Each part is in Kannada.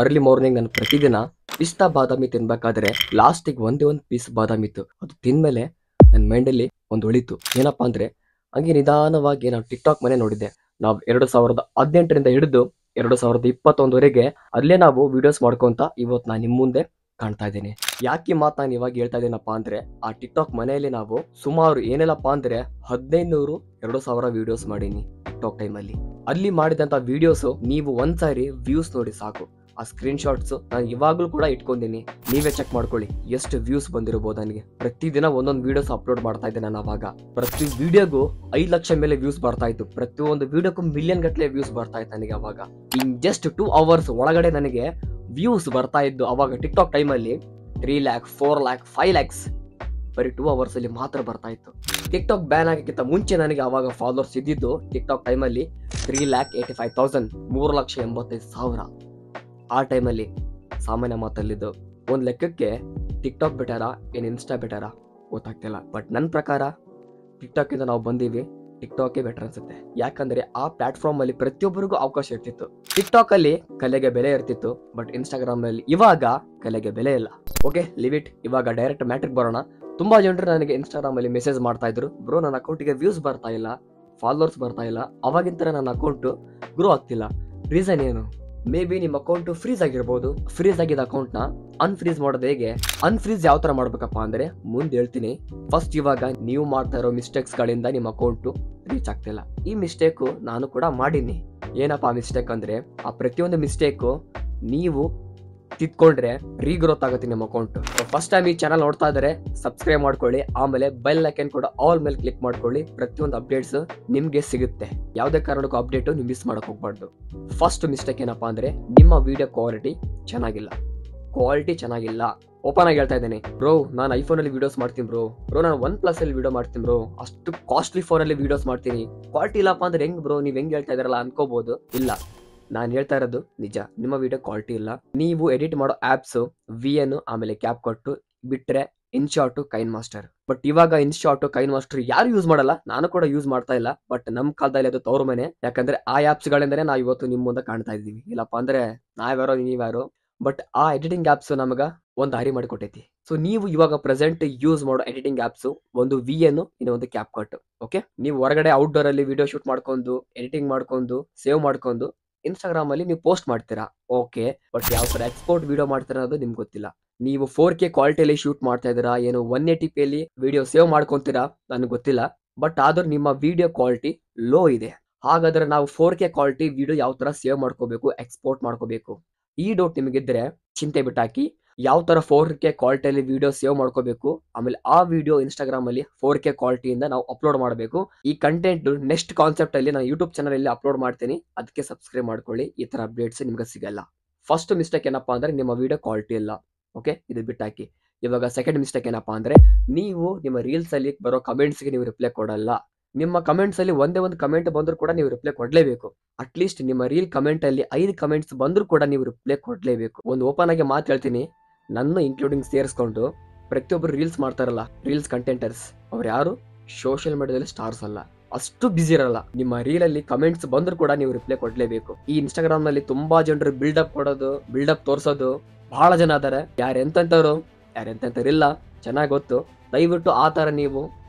ಅರ್ಲಿ ಮಾರ್ನಿಂಗ್ ನಾನು ಪ್ರತಿದಿನ ಪಿಸ್ತಾ ಬಾದಾಮಿ ತಿನ್ಬೇಕಾದ್ರೆ ಲಾಸ್ಟಿಗೆ ಒಂದೇ ಒಂದು ಪೀಸ್ ಬಾದಾಮಿ ಇತ್ತು. ಅದು ತಿಂದ್ಮೇಲೆ ನನ್ನ ಮೈಂಡಲ್ಲಿ ಒಂದು ಉಳಿತು. ಏನಪ್ಪಾ ಅಂದ್ರೆ ಹಂಗೆ ನಿಧಾನವಾಗಿ ನಾನು ಟಿಕ್ಟಾಕ್ ಮನೆ ನೋಡಿದ್ದೆ. ನಾವು 2018ರಿಂದ ಹಿಡಿದು 2021ವರೆಗೆ ಅಲ್ಲೇ ನಾವು ವಿಡಿಯೋಸ್ ಮಾಡ್ಕೊಂತ ಇವತ್ತು ನಾನು ನಿಮ್ಮ ಮುಂದೆ ಕಾಣ್ತಾ ಇದ್ದೀನಿ. ಯಾಕೆ ಮಾತು ನಾನು ಇವಾಗ ಹೇಳ್ತಾ ಇದ್ದೀನಪ್ಪ ಅಂದ್ರೆ ಆ ಟಿಕ್ಟಾಕ್ ಮನೆಯಲ್ಲಿ ನಾವು ಸುಮಾರು ಏನೆಲ್ಲಪ್ಪ ಅಂದ್ರೆ 1500-2000 ವಿಡಿಯೋಸ್ ಮಾಡೀನಿ ಟಿಕ್ಟಾಕ್ ಟೈಮಲ್ಲಿ. ಅಲ್ಲಿ ಮಾಡಿದಂತ ವಿಡಿಯೋಸ್ ನೀವು ಒಂದ್ಸಾರಿ ವ್ಯೂಸ್ ನೋಡಿ ಸಾಕು. ಆ ಸ್ಕ್ರೀನ್ ಶಾಟ್ಸ್ ನಾನು ಇವಾಗ್ಲೂ ಕೂಡ ಇಟ್ಕೊಂಡಿನಿ. ನೀವೇ ಚೆಕ್ ಮಾಡ್ಕೊಳ್ಳಿ ಎಷ್ಟು ವ್ಯೂಸ್ ಬಂದಿರಬಹುದು. ನನಗೆ ಪ್ರತಿದಿನ ಒಂದೊಂದು ವಿಡಿಯೋಸ್ ಅಪ್ಲೋಡ್ ಮಾಡ್ತಾ ಇದ್ದೆ ನಾನು. ಅವಾಗ ಪ್ರತಿ ವಿಡಿಯೋಗೂ 5 ಲಕ್ಷ ಮೇಲೆ ವ್ಯೂಸ್ ಬರ್ತಾ ಇತ್ತು. ಪ್ರತಿಯೊಂದು ವಿಡಿಯೋಕ್ಕೂ ಮಿಲಿಯನ್ ಗಟ್ಟಲೆ ವ್ಯೂಸ್ ಬರ್ತಾ ಇತ್ತು ನನಗೆ ಅವಾಗ. ಇನ್ ಜಸ್ಟ್ 2 ಅವರ್ಸ್ ಒಳಗಡೆ ನನಗೆ ವ್ಯೂಸ್ ಬರ್ತಾ ಇದ್ದು ಅವಾಗ ಟಿಕ್ಟಾಕ್ ಟೈಮಲ್ಲಿ 3 ಲ್ಯಾಕ್ 4 ಲ್ಯಾಕ್ 5 ಲ್ಯಾಕ್ಸ್ ಬರೀ 2 ಅವರ್ಸ್ ಅಲ್ಲಿ ಮಾತ್ರ ಬರ್ತಾ ಇತ್ತು. ಟಿಕ್ಟಾಕ್ ಬ್ಯಾನ್ ಆಗಕ್ಕಿಂತ ಮುಂಚೆ ನನಗೆ ಅವಾಗ ಫಾಲೋವರ್ಸ್ ಇದ್ದಿದ್ದು ಟಿಕ್ಟಾಕ್ ಟೈಮಲ್ಲಿ 3,85,000 3,85,000. ಆ ಟೈಮಲ್ಲಿ ಸಾಮಾನ್ಯ ಮಾತಲ್ಲಿದ್ದು ಒಂದು ಲೆಕ್ಕಕ್ಕೆ ಟಿಕ್ಟಾಕ್ ಬೆಟರ ಏನು ಇನ್ಸ್ಟಾ ಬೆಟರ ಗೊತ್ತಾಗ್ತಿಲ್ಲ. ಬಟ್ ನನ್ನ ಪ್ರಕಾರ ಟಿಕ್ಟಾಕ್ ಇಂದ ನಾವು ಬಂದೀವಿ, ಟಿಕ್ಟಾಕೇ ಬೆಟರ್ ಅನ್ಸುತ್ತೆ. ಯಾಕಂದ್ರೆ ಆ ಪ್ಲಾಟ್ಫಾರ್ಮ್ ಅಲ್ಲಿ ಪ್ರತಿಯೊಬ್ಬರಿಗೂ ಅವಕಾಶ ಇರ್ತಿತ್ತು. ಟಿಕ್ಟಾಕ್ ಅಲ್ಲಿ ಕಲೆಗೆ ಬೆಲೆ ಇರ್ತಿತ್ತು, ಬಟ್ ಇನ್ಸ್ಟಾಗ್ರಾಮ್ ಅಲ್ಲಿ ಇವಾಗ ಕಲೆಗೆ ಬೆಲೆ ಇಲ್ಲ. Okay, leave it. ಇವಾಗ ಡೈರೆಕ್ಟ್ ಮ್ಯಾಟ್ರಿಕ್ ಬರೋಣ. ತುಂಬಾ ಜನರು ನನಗೆ ಇನ್ಸ್ಟಾಗ್ರಾಮ್ ಅಲ್ಲಿ ಮೆಸೇಜ್ ಮಾಡ್ತಾ ಇದ್ರು, ಬ್ರೋ ನನ್ನ ಅಕೌಂಟಿಗೆ ವ್ಯೂಸ್ ಬರ್ತಾ ಇಲ್ಲ, ಫಾಲೋವರ್ಸ್ ಬರ್ತಾ ಇಲ್ಲ, ಅವಾಗಿನ ನನ್ನ ಅಕೌಂಟ್ ಗ್ರೋ ಆಗ್ತಿಲ್ಲ. ರೀಸನ್ ಏನು? ಮೇ ಬಿ ನಿಮ್ಮ ಅಕೌಂಟ್ ಫ್ರೀಸ್ ಆಗಿರ್ಬೋದು. ಫ್ರೀಸ್ ಆಗಿದ್ದ ಅಕೌಂಟ್ ನ ಅನ್ಫ್ರೀಸ್ ಮಾಡೋದು ಹೇಗೆ? ಅನ್ಫ್ರೀಸ್ ಯಾವ ತರ ಮಾಡ್ಬೇಕಪ್ಪ ಅಂದ್ರೆ ಮುಂದೆ ಹೇಳ್ತೀನಿ. ಫಸ್ಟ್ ಇವಾಗ ನೀವು ಮಾಡ್ತಾ ಇರೋ ಮಿಸ್ಟೇಕ್ಸ್ ಗಳಿಂದ ನಿಮ್ಮ ಅಕೌಂಟ್ ರೀಚ್ ಆಗ್ತಿಲ್ಲ. ಈ ಮಿಸ್ಟೇಕ್ ನಾನು ಕೂಡ ಮಾಡೀನಿ. ಏನಪ್ಪಾ ಮಿಸ್ಟೇಕ್ ಅಂದ್ರೆ ಆ ಪ್ರತಿಯೊಂದು ಮಿಸ್ಟೇಕ್ ನೀವು ತಿದ್ಕೊಂಡ್ರೆ ರೀಗ್ರೋತ್ ಆಗುತ್ತೆ ನಿಮ್ಮ ಅಕೌಂಟ್. ಫಸ್ಟ್ ಟೈಮ್ ಈ ಚಾನಲ್ ನೋಡ್ತಾ ಇದ್ದಾರೆ ಸಬ್ಸ್ಕ್ರೈಬ್ ಮಾಡ್ಕೊಳ್ಳಿ, ಆಮೇಲೆ ಬೆಲ್ ಐಕನ್ ಕೂಡ ಆಲ್ ಮೇಲೆ ಕ್ಲಿಕ್ ಮಾಡ್ಕೊಳ್ಳಿ. ಪ್ರತಿಯೊಂದು ಅಪ್ಡೇಟ್ಸ್ ನಿಮ್ಗೆ ಸಿಗುತ್ತೆ. ಯಾವುದೇ ಕಾರಣಕ್ಕೂ ಅಪ್ಡೇಟ್ ನೀವು ಮಿಸ್ ಮಾಡಕ್ ಹೋಗ್ಬಾರ್ದು. ಫಸ್ಟ್ ಮಿಸ್ಟೇಕ್ ಏನಪ್ಪಾ ಅಂದ್ರೆ ನಿಮ್ಮ ವಿಡಿಯೋ ಕ್ವಾಲಿಟಿ ಚೆನ್ನಾಗಿಲ್ಲ. ಓಪನ್ ಆಗಿ ಹೇಳ್ತಾ ಇದ್ದೇನೆ ಬ್ರೋ, ನಾನು ಐಫೋನ್ ಅಲ್ಲಿ ವಿಡಿಯೋಸ್ ಮಾಡ್ತೀನಿ ಬ್ರೋ, ನಾನು OnePlus ಅಲ್ಲಿ ವಿಡಿಯೋ ಮಾಡ್ತೀನಿ ಬ್ರೋ, ಅಷ್ಟು ಕಾಸ್ಟ್ಲಿ ಫೋನ್ ಅಲ್ಲಿ ವಿಡಿಯೋಸ್ ಮಾಡ್ತೀನಿ, ಕ್ವಾಲಿಟಿ ಇಲ್ಲಪ್ಪ ಅಂದ್ರೆ ಹೆಂಗ್ ಬ್ರೋ ನೀವ್ ಹೆಂಗ್ ಹೇಳ್ತಾ ಇದಾರಲ್ಲ ಅನ್ಕೋಬಹುದು. ಇಲ್ಲ, ನಾನು ಹೇಳ್ತಾ ಇರೋದು ನಿಜ. ನಿಮ್ಮ ವಿಡಿಯೋ ಕ್ವಾಲಿಟಿ ಇಲ್ಲ. ನೀವು ಎಡಿಟ್ ಮಾಡೋ ಆಪ್ಸ್ VN ಆಮೇಲೆ ಕ್ಯಾಪ್ ಕಟ್ಟು ಬಿಟ್ರೆ ಇನ್ಶಾಟ್, ಕೈನ್ ಮಾಸ್ಟರ್. ಬಟ್ ಇವಾಗ ಇನ್ಶಾಟ್, ಕೈನ್ ಮಾಸ್ಟರ್ ಯಾರು ಯೂಸ್ ಮಾಡಲ್ಲ, ನಾನು ಕೂಡ ಯೂಸ್ ಮಾಡ್ತಾ ಇಲ್ಲ. ಬಟ್ ನಮ್ ಕಾಲದಲ್ಲಿ ಅದು ತವ್ರ ಮನೆ. ಯಾಕಂದ್ರೆ ಆ ಆಪ್ಸ್ ಗಳಿಂದನೇ ನಾವು ಇವತ್ತು ನಿಮ್ ಮುಂದೆ ಕಾಣ್ತಾ ಇದ್ದೀವಿ. ಇಲ್ಲಪ್ಪ ಅಂದ್ರೆ ನಾವ್ಯಾರೋ ನೀವ್ಯಾರೋ. ಬಟ್ ಆ ಎಡಿಟಿಂಗ್ ಆಪ್ಸ್ ನಮಗ ಒಂದು ದಾರಿ ಮಾಡಿಕೊಟ್ಟೈತಿ. ಸೊ ನೀವು ಇವಾಗ ಪ್ರೆಸೆಂಟ್ ಯೂಸ್ ಮಾಡೋ ಎಡಿಟಿಂಗ್ ಆಪ್ಸ್ ಒಂದು VN, ಇನ್ನೊಂದು ಕ್ಯಾಪ್ ಕಟ್. ಓಕೆ, ನೀವು ಹೊರಗಡೆ ಔಟ್ಡೋರ್ ಅಲ್ಲಿ ವಿಡಿಯೋ ಶೂಟ್ ಮಾಡ್ಕೊಂಡು ಎಡಿಟಿಂಗ್ ಮಾಡ್ಕೊಂಡು ಸೇವ್ ಮಾಡ್ಕೊಂಡು ಇನ್ಸ್ಟಾಗ್ರಾಮ್ ಅಲ್ಲಿ ನೀವು ಪೋಸ್ಟ್ ಮಾಡ್ತೀರಾ. ಓಕೆ, ಬಟ್ ಯಾವ ತರ ಎಕ್ಸ್ಪೋರ್ಟ್ ವಿಡಿಯೋ ಮಾಡ್ತೀರಾ ಅನ್ನೋದು ನಿಮ್ಗೆ ಗೊತ್ತಿಲ್ಲ. ನೀವು 4K ಕ್ವಾಲಿಟಿಯಲ್ಲಿ ಶೂಟ್ ಮಾಡ್ತಾ ಇದ್ದೀರಾ, ಏನು 180p ಅಲ್ಲಿ ವಿಡಿಯೋ ಸೇವ್ ಮಾಡ್ಕೊಂತೀರಾ ನನಗೆ ಗೊತ್ತಿಲ್ಲ. ಬಟ್ ಆದ್ರೂ ನಿಮ್ಮ ವಿಡಿಯೋ ಕ್ವಾಲಿಟಿ ಲೋ ಇದೆ. ಹಾಗಾದ್ರೆ ನಾವು 4K ಕ್ವಾಲಿಟಿ ವಿಡಿಯೋ ಯಾವ ತರ ಸೇವ್ ಮಾಡ್ಕೋಬೇಕು, ಎಕ್ಸ್ಪೋರ್ಟ್ ಮಾಡ್ಕೋಬೇಕು, ಈ ಡೌಟ್ ನಿಮಗಿದ್ರೆ ಚಿಂತೆ ಬಿಟ್ಟಾಕಿ. ಯಾವ ತರ 4K ಕ್ವಾಲಿಟಿಯಲ್ಲಿ ವಿಡಿಯೋ ಸೇವ್ ಮಾಡ್ಕೋಬೇಕು, ಆಮೇಲೆ ಆ ವಿಡಿಯೋ ಇನ್ಸ್ಟಾಗ್ರಾಮ್ ಅಲ್ಲಿ 4K ಕ್ವಾಲಿಟಿಯಿಂದ ನಾವು ಅಪ್ಲೋಡ್ ಮಾಡಬೇಕು. ಈ ಕಂಟೆಂಟ್ ನೆಕ್ಸ್ಟ್ ಕಾನ್ಸೆಪ್ಟ್ ಅಲ್ಲಿ ನಾನು ಯೂಟ್ಯೂಬ್ ಚಾನಲ್ ಅಲ್ಲಿ ಅಪ್ಲೋಡ್ ಮಾಡ್ತೀನಿ. ಅದಕ್ಕೆ ಸಬ್ಸ್ಕ್ರೈಬ್ ಮಾಡ್ಕೊಳ್ಳಿ. ಈ ತರ ಅಪ್ಡೇಟ್ಸ್ ನಿಮ್ಗೆ ಸಿಗಲ್ಲ. ಫಸ್ಟ್ ಮಿಸ್ಟೇಕ್ ಏನಪ್ಪಾ ಅಂದ್ರೆ ನಿಮ್ಮ ವಿಡಿಯೋ ಕ್ವಾಲಿಟಿ ಇಲ್ಲ. ಓಕೆ, ಇದು ಬಿಟ್ಟಾಕಿ. ಇವಾಗ ಸೆಕೆಂಡ್ ಮಿಸ್ಟೇಕ್ ಏನಪ್ಪಾ ಅಂದ್ರೆ ನೀವು ನಿಮ್ಮ ರೀಲ್ಸ್ ಅಲ್ಲಿ ಬರೋ ಕಮೆಂಟ್ಸ್ ಗೆ ನೀವು ರಿಪ್ಲೈ ಕೊಡಲ್ಲ. ನಿಮ್ಮ ಕಮೆಂಟ್ಸ್ ಅಲ್ಲಿ ಒಂದೇ ಒಂದು ಕಮೆಂಟ್ ಬಂದ್ರು ಕೂಡ ನೀವು ರಿಪ್ಲೈ ಕೊಡ್ಲೇಬೇಕು. ಅಟ್ಲೀಸ್ಟ್ ನಿಮ್ಮ ರೀಲ್ ಕಮೆಂಟ್ ಅಲ್ಲಿ 5 ಕಮೆಂಟ್ಸ್ ಬಂದ್ರು ಕೂಡ ನೀವು ರಿಪ್ಲೈ ಕೊಡ್ಲೇಬೇಕು. ಒಂದು ಓಪನ್ ಆಗಿ ಮಾತು ಹೇಳ್ತೀನಿ, ನನ್ನ ಇನ್ಕ್ಲೂಡಿಂಗ್ ಸೇರಿಸ್ಕೊಂಡು ಪ್ರತಿಯೊಬ್ಬರು ರೀಲ್ಸ್ ಮಾಡ್ತಾರಲ್ಲ, ರೀಲ್ಸ್ ಕಂಟೆಂಟರ್ಸ್, ಅವ್ರು ಯಾರು ಸೋಷಿಯಲ್ ಮೀಡಿಯಾದಲ್ಲಿ ಸ್ಟಾರ್ಸ್ ಅಲ್ಲ, ಅಷ್ಟು ಬಿಸಿ ಇರಲ್ಲ. ನಿಮ್ಮ ರೀಲ್ ಅಲ್ಲಿ ಕಮೆಂಟ್ಸ್ ಬಂದ್ರು ಕೂಡ ನೀವು ರಿಪ್ಲೈ ಕೊಡ್ಲೇಬೇಕು. ಈ ಇನ್ಸ್ಟಾಗ್ರಾಮ್ ನಲ್ಲಿ ತುಂಬಾ ಜನರು ಬಿಲ್ಡಪ್ ಕೊಡೋದು, ಬಿಲ್ಡಪ್ ತೋರ್ಸೋದು ಬಹಳ ಜನ ಅದಾರೆ. ಯಾರೆಂತವ್ರು ಯಾರೆಂತವ್ರಿಲ್ಲ ಚೆನ್ನಾಗಿ ಗೊತ್ತು. ದಯವಿಟ್ಟು ಆ ತರ ನೀವು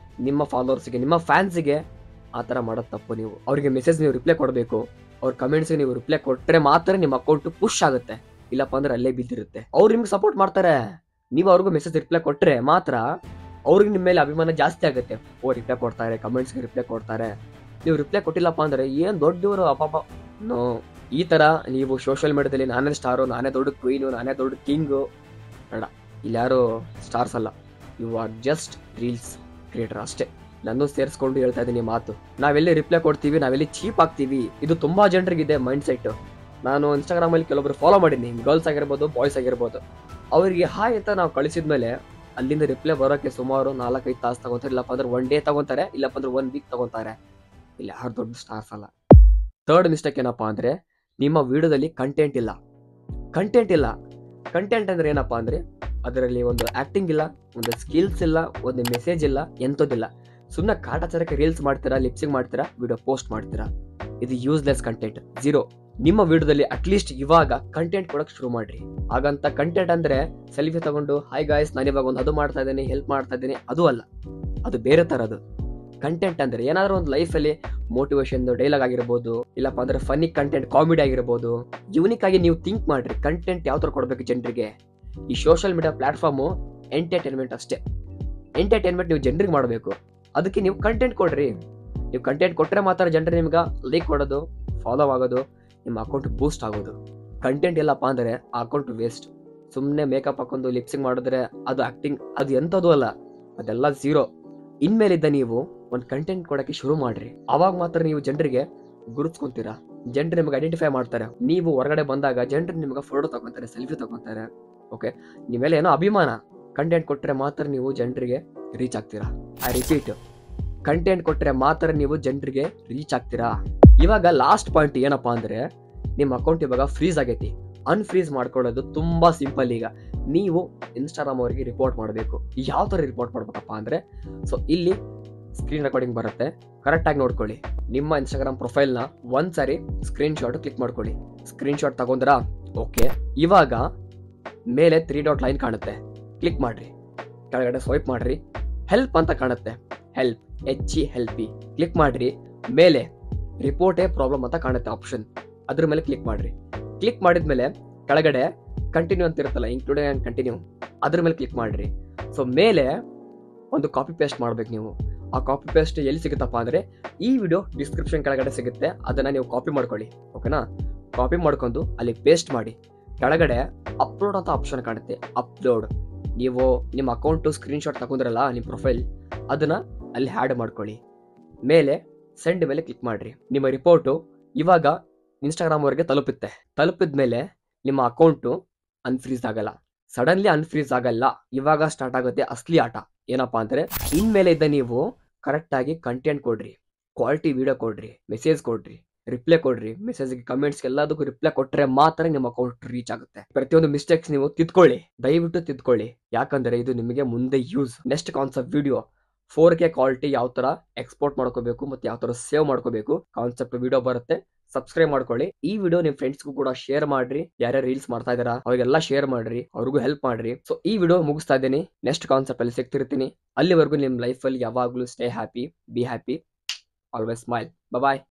ನಿಮ್ಮ ಫಾಲೋವರ್ಸ್ಗೆ, ನಿಮ್ಮ ಫ್ಯಾನ್ಸ್ಗೆ ಆ ತರ ಮಾಡೋದು ತಪ್ಪು. ನೀವು ಅವ್ರಿಗೆ ಮೆಸೇಜ್ ನೀವು ರಿಪ್ಲೈ ಕೊಡಬೇಕು. ಅವ್ರ ಕಮೆಂಟ್ಸ್ಗೆ ನೀವು ರಿಪ್ಲೈ ಕೊಟ್ಟರೆ ಮಾತ್ರ ನಿಮ್ಮ ಅಕೌಂಟ್ ಪುಷ್ ಆಗುತ್ತೆ. ಇಲ್ಲಪ್ಪ ಅಂದ್ರೆ ಅಲ್ಲೇ ಬಿದ್ದಿರುತ್ತೆ. ಅವ್ರು ನಿಮ್ಗೆ ಸಪೋರ್ಟ್ ಮಾಡ್ತಾರೆ. ನೀವು ಅವ್ರಿಗೂ ಮೆಸೇಜ್ ರಿಪ್ಲೈ ಕೊಟ್ಟರೆ ಮಾತ್ರ ಅವ್ರಿಗೆ ನಿಮ್ಮ ಮೇಲೆ ಅಭಿಮಾನ ಜಾಸ್ತಿ ಆಗುತ್ತೆ. ರಿಪ್ಲೈ ಕೊಡ್ತಾರೆ, ಕಮೆಂಟ್ಸ್ಗೆ ರಿಪ್ಲೈ ಕೊಡ್ತಾರೆ. ನೀವು ರಿಪ್ಲೈ ಕೊಟ್ಟಿಲ್ಲಪ್ಪ ಅಂದ್ರೆ ಏನ್ ದೊಡ್ಡವರು ಅಪಾಪ. ನೋ, ಈ ತರ ನೀವು ಸೋಷಿಯಲ್ ಮೀಡಿಯಾದಲ್ಲಿ ನಾನೇ ಸ್ಟಾರು, ನಾನೇ ದೊಡ್ಡ ಕ್ವೀನು, ನಾನೇ ದೊಡ್ಡ ಕಿಂಗು ಬೇಡ. ಇಲ್ಲಿ ಯಾರು ಸ್ಟಾರ್ಸ್ ಅಲ್ಲ, you are just reels creator ಅಷ್ಟೇ. ನಾನು ಸೇರಿಸ್ಕೊಂಡು ಹೇಳ್ತಾ ಇದ್ದೀನಿ ಮಾತು. ನಾವೆಲ್ಲಿ ರಿಪ್ಲೈ ಕೊಡ್ತೀವಿ, ನಾವೆಲ್ಲಿ ಚೀಪ್ ಆಗ್ತೀವಿ, ಇದು ತುಂಬಾ ಜನರಿಗಿದೆ ಮೈಂಡ್ ಸೆಟ್. ನಾನು ಇನ್ಸ್ಟಾಗ್ರಾಮ್ ಅಲ್ಲಿ ಕೆಲವೊಬ್ರು ಫಾಲೋ ಮಾಡಿದ್ದೀನಿ, ಗರ್ಲ್ಸ್ ಆಗಿರ್ಬೋದು, ಬಾಯ್ಸ್ ಆಗಿರ್ಬೋದು. ಅವರಿಗೆ ಹಾಯ್ ಅಂತ ನಾವು ಕಳಿಸಿದ್ಮೇಲೆ ಅಲ್ಲಿಂದ ರಿಪ್ಲೈ ಬರೋಕೆ ಸುಮಾರು 4-5 ತಾಸು ತಗೊಂತಾರೆ. ಇಲ್ಲಪ್ಪ ಅಂದ್ರೆ 1 ಡೇ ತಗೊಂತಾರೆ, ಇಲ್ಲಪ್ಪ ಅಂದ್ರೆ 1 ವೀಕ್ ತಗೊಂತಾರೆ. ಇಲ್ಲಿ ಯಾರು ದೊಡ್ಡ ಸ್ಟಾರ್ಸ್ ಅಲ್ಲ. ಥರ್ಡ್ ಮಿಸ್ಟೇಕ್ ಏನಪ್ಪಾ ಅಂದ್ರೆ ನಿಮ್ಮ ವಿಡಿಯೋದಲ್ಲಿ ಕಂಟೆಂಟ್ ಇಲ್ಲ. ಕಂಟೆಂಟ್ ಅಂದ್ರೆ ಏನಪ್ಪಾ ಅಂದ್ರೆ ಅದರಲ್ಲಿ ಒಂದು ಆಕ್ಟಿಂಗ್ ಇಲ್ಲ, ಒಂದು ಸ್ಕಿಲ್ಸ್ ಇಲ್ಲ, ಒಂದು ಮೆಸೇಜ್ ಇಲ್ಲ, ಎಂಥದ್ದಿಲ್ಲ. ಸುಮ್ಮನೆ ಕಾಟಾಚಾರಕ್ಕೆ ರೀಲ್ಸ್ ಮಾಡ್ತೀರಾ, ಲಿಪ್ಸಿಂಗ್ ಮಾಡ್ತೀರಾ, ವಿಡಿಯೋ ಪೋಸ್ಟ್ ಮಾಡ್ತೀರಾ. ಇದು ಯೂಸ್ಲೆಸ್ ಕಂಟೆಂಟ್, 0. ನಿಮ್ಮ ವಿಡಿಯೋದಲ್ಲಿ ಅಟ್ಲೀಸ್ಟ್ ಇವಾಗ ಕಂಟೆಂಟ್ ಕೊಡಕ್ ಶುರು ಮಾಡ್ರಿ. ಹಾಗಂತ ಕಂಟೆಂಟ್ ಅಂದ್ರೆ ಸೆಲ್ಫಿ ತಗೊಂಡು ಹಾಯ್ ಗಾಯ್ಸ್ ನಾನು ಇವಾಗ ಒಂದು ಅದು ಮಾಡ್ತಾ ಇದ್ದೀನಿ, ಹೆಲ್ಪ್ ಮಾಡ್ತಾ ಇದ್ದೀನಿ, ಅದು ಅಲ್ಲ. ಅದು ಬೇರೆ ತರದು. ಕಂಟೆಂಟ್ ಅಂದ್ರೆ ಏನಾದ್ರೂ ಒಂದು ಲೈಫ್ ಅಲ್ಲಿ ಮೋಟಿವೇಶನ್ ಡೈಲಾಗ್ ಆಗಿರ್ಬೋದು, ಇಲ್ಲಪ್ಪ ಅಂದ್ರೆ ಫನ್ನಿ ಕಂಟೆಂಟ್, ಕಾಮಿಡಿ ಆಗಿರ್ಬೋದು. ಯೂನಿಕ್ ಆಗಿ ನೀವು ಥಿಂಕ್ ಮಾಡ್ರಿ ಕಂಟೆಂಟ್ ಯಾವ ತರ ಕೊಡ್ಬೇಕು ಜನರಿಗೆ. ಈ ಸೋಷಿಯಲ್ ಮೀಡಿಯಾ ಪ್ಲಾಟ್ಫಾರ್ಮು ಎಂಟರ್ಟೈನ್ಮೆಂಟ್ ಅಷ್ಟೇ. ಎಂಟರ್ಟೈನ್ಮೆಂಟ್ ನೀವು ಜನರಿಗೆ ಮಾಡಬೇಕು, ಅದಕ್ಕೆ ನೀವು ಕಂಟೆಂಟ್ ಕೊಡ್ರಿ. ನೀವು ಕಂಟೆಂಟ್ ಕೊಟ್ಟರೆ ಮಾತ್ರ ಜನರು ನಿಮ್ಗೆ ಲೈಕ್ ಕೊಡೋದು, ಫಾಲೋ ಆಗೋದು, ನಿಮ್ಮ ಅಕೌಂಟ್ ಬೂಸ್ಟ್ ಆಗೋದು. ಕಂಟೆಂಟ್ ಇಲ್ಲಪ್ಪ ಅಂದರೆ ಆ ಅಕೌಂಟ್ ವೇಸ್ಟ್. ಸುಮ್ಮನೆ ಮೇಕಪ್ ಹಾಕೊಂಡು ಲಿಪ್ಸಿಂಗ್ ಮಾಡಿದ್ರೆ ಅದು ಆಕ್ಟಿಂಗ್, ಅದು ಎಂಥದ್ದು ಅಲ್ಲ, ಅದೆಲ್ಲ ಝೀರೋ. ಇನ್ಮೇಲಿದ್ದ ನೀವು ಒಂದು ಕಂಟೆಂಟ್ ಕೊಡೋಕ್ಕೆ ಶುರು ಮಾಡ್ರಿ. ಅವಾಗ ಮಾತ್ರ ನೀವು ಜನರಿಗೆ ಗುರುತಿಸ್ಕೊಂತೀರಾ, ಜನರು ನಿಮ್ಗೆ ಐಡೆಂಟಿಫೈ ಮಾಡ್ತಾರೆ. ನೀವು ಹೊರಗಡೆ ಬಂದಾಗ ಜನರು ನಿಮ್ಗೆ ಫೋಟೋ ತಗೊಂತಾರೆ, ಸೆಲ್ಫಿ ತಗೊಂತಾರೆ. ಓಕೆ, ನಿಮ್ಮೆಲ್ಲ ಏನೋ ಅಭಿಮಾನ. ಕಂಟೆಂಟ್ ಕೊಟ್ಟರೆ ಮಾತ್ರ ನೀವು ಜನರಿಗೆ ರೀಚ್ ಆಗ್ತೀರಾ. ಐ ರಿಪೀಟ್, ಕಂಟೆಂಟ್ ಕೊಟ್ಟರೆ ಮಾತ್ರ ನೀವು ಜನರಿಗೆ ರೀಚ್ ಆಗ್ತೀರಾ. ಇವಾಗ ಲಾಸ್ಟ್ ಪಾಯಿಂಟ್ ಏನಪ್ಪಾ ಅಂದ್ರೆ, ನಿಮ್ಮ ಅಕೌಂಟ್ ಇವಾಗ ಫ್ರೀಸ್ ಆಗೈತಿ. ಅನ್ಫ್ರೀಸ್ ಮಾಡ್ಕೊಳ್ಳೋದು ತುಂಬಾ ಸಿಂಪಲ್. ಈಗ ನೀವು ಇನ್ಸ್ಟಾಗ್ರಾಮ್ ಅವರಿಗೆ ರಿಪೋರ್ಟ್ ಮಾಡಬೇಕು. ಯಾವ ತರ ರಿಪೋರ್ಟ್ ಮಾಡ್ಬೇಕಪ್ಪ ಅಂದ್ರೆ, ಸೊ ಇಲ್ಲಿ ಸ್ಕ್ರೀನ್ ರೆಕಾರ್ಡಿಂಗ್ ಬರುತ್ತೆ, ಕರೆಕ್ಟ್ ಆಗಿ ನೋಡ್ಕೊಳ್ಳಿ. ನಿಮ್ಮ ಇನ್ಸ್ಟಾಗ್ರಾಮ್ ಪ್ರೊಫೈಲ್ ನ ಒಂದ್ಸರಿ ಸ್ಕ್ರೀನ್ ಶಾಟ್ ಕ್ಲಿಕ್ ಮಾಡ್ಕೊಳ್ಳಿ. ಸ್ಕ್ರೀನ್ ಶಾಟ್ ತಗೊಂಡ್ರಾ? ಓಕೆ, ಇವಾಗ ಮೇಲೆ 3 ಡಾಟ್ ಲೈನ್ ಕಾಣುತ್ತೆ, ಕ್ಲಿಕ್ ಮಾಡ್ರಿ. ಕೆಳಗಡೆ ಸ್ವೈಪ್ ಮಾಡ್ರಿ, ಹೆಲ್ಪ್ ಅಂತ ಕಾಣುತ್ತೆ, ಹೆಲ್ಪ್ HELP ಕ್ಲಿಕ್ ಮಾಡ್ರಿ. ಮೇಲೆ ರಿಪೋರ್ಟ್ ಎ ಪ್ರಾಬ್ಲಮ್ ಅಂತ ಕಾಣುತ್ತೆ ಆಪ್ಷನ್, ಅದ್ರ ಮೇಲೆ ಕ್ಲಿಕ್ ಮಾಡ್ರಿ. ಕ್ಲಿಕ್ ಮಾಡಿದ್ಮೇಲೆ ಕೆಳಗಡೆ ಕಂಟಿನ್ಯೂ ಅಂತ ಇರುತ್ತಲ್ಲ, ಇನ್ಕ್ಲೂಡಿಂಗ್ ಆ್ಯಂಡ್ ಕಂಟಿನ್ಯೂ, ಅದ್ರ ಮೇಲೆ ಕ್ಲಿಕ್ ಮಾಡ್ರಿ. ಸೊ ಮೇಲೆ ಒಂದು ಕಾಪಿ ಪೇಸ್ಟ್ ಮಾಡ್ಬೇಕು ನೀವು. ಆ ಕಾಪಿ ಪೇಸ್ಟ್ ಎಲ್ಲಿ ಸಿಗುತ್ತಪ್ಪ ಅಂದ್ರೆ, ಈ ವಿಡಿಯೋ ಡಿಸ್ಕ್ರಿಪ್ಷನ್ ಕೆಳಗಡೆ ಸಿಗುತ್ತೆ, ಅದನ್ನ ನೀವು ಕಾಪಿ ಮಾಡ್ಕೊಳ್ಳಿ. ಓಕೆನಾ? ಕಾಪಿ ಮಾಡ್ಕೊಂಡು ಅಲ್ಲಿ ಪೇಸ್ಟ್ ಮಾಡಿ. ಕೆಳಗಡೆ ಅಪ್ಲೋಡ್ ಅಂತ ಆಪ್ಷನ್ ಕಾಣುತ್ತೆ, ಅಪ್ಲೋಡ್. ನೀವು ನಿಮ್ಮ ಅಕೌಂಟು ಸ್ಕ್ರೀನ್ ಶಾಟ್ ತಗೊಂಡ್ರಲ್ಲ ನಿಮ್ಮ ಪ್ರೊಫೈಲ್, ಅದನ್ನ ಅಲ್ಲಿ ಹ್ಯಾಡ್ ಮಾಡ್ಕೊಳ್ಳಿ. ಮೇಲೆ ಸೆಂಡ್ ಮೇಲೆ ಕ್ಲಿಕ್ ಮಾಡ್ರಿ. ನಿಮ್ಮ ರಿಪೋರ್ಟು ಇವಾಗ ಇನ್ಸ್ಟಾಗ್ರಾಮ್ ಅವರಿಗೆ ತಲುಪುತ್ತೆ. ತಲುಪಿದ್ಮೇಲೆ ನಿಮ್ಮ ಅಕೌಂಟು ಅನ್ಫ್ರೀಸ್ ಆಗಲ್ಲ, ಸಡನ್ಲಿ ಅನ್ಫ್ರೀಸ್ ಆಗಲ್ಲ. ಇವಾಗ ಸ್ಟಾರ್ಟ್ ಆಗುತ್ತೆ ಅಸಲಿ ಆಟ. ಏನಪ್ಪಾ ಅಂದ್ರೆ, ಇನ್ಮೇಲೆ ಇದ್ದ ನೀವು ಕರೆಕ್ಟ್ ಆಗಿ ಕಂಟೆಂಟ್ ಕೊಡ್ರಿ, ಕ್ವಾಲಿಟಿ ವಿಡಿಯೋ ಕೊಡ್ರಿ, ಮೆಸೇಜ್ ಕೊಡ್ರಿ, ರಿಪ್ಲೈ ಕೊಡ್ರಿ. ಮೆಸೇಜ್ಗೆ, ಕಮೆಂಟ್ಸ್ ಎಲ್ಲದಕ್ಕೂ ರಿಪ್ಲೈ ಕೊಟ್ಟರೆ ಮಾತ್ರ ನಿಮ್ಮ ಅಕೌಂಟ್ ರೀಚ್ ಆಗುತ್ತೆ. ಪ್ರತಿಯೊಂದು ಮಿಸ್ಟೇಕ್ಸ್ ನೀವು ತಿದ್ಕೊಳ್ಳಿ, ದಯವಿಟ್ಟು ತಿದ್ಕೊಳ್ಳಿ. ಯಾಕಂದ್ರೆ ಇದು ನಿಮಗೆ ಮುಂದೆ use. Next concept video 4K quality ಯಾವ ತರ ಎಕ್ಸ್ಪೋರ್ಟ್ ಮಾಡ್ಕೋಬೇಕು ಮತ್ತೆ ಯಾವ ತರ ಸೇವ್ ಮಾಡ್ಕೋಬೇಕು ಕಾನ್ಸೆಪ್ಟ್ ವಿಡಿಯೋ ಬರುತ್ತೆ. ಸಬ್ಸ್ಕ್ರೈಬ್ ಮಾಡ್ಕೊಳ್ಳಿ. ಈ ವಿಡಿಯೋ ನಿಮ್ ಫ್ರೆಂಡ್ಸ್ಗೂ ಕೂಡ ಶೇರ್ ಮಾಡ್ರಿ. ಯಾರ್ಯಾರು ರೀಲ್ಸ್ ಮಾಡ್ತಾ ಇದಾರಾ ಅವ್ರಿಗೆಲ್ಲ ಶೇರ್ ಮಾಡ್ರಿ, ಅವ್ರಿಗೂ ಹೆಲ್ಪ್ ಮಾಡ್ರಿ. ಸೊ ಈ ವಿಡಿಯೋ ಮುಗಿಸ್ತಾ ಇದ್ದೀನಿ. ನೆಕ್ಸ್ಟ್ ಕಾನ್ಸೆಪ್ಟ್ ಅಲ್ಲಿ ಸಿಗ್ತಿರ್ತೀನಿ. ಅಲ್ಲಿವರೆಗೂ ನಿಮ್ ಲೈಫ್ ಅಲ್ಲಿ ಯಾವಾಗ್ಲೂ stay happy, be happy, always smile. Bye.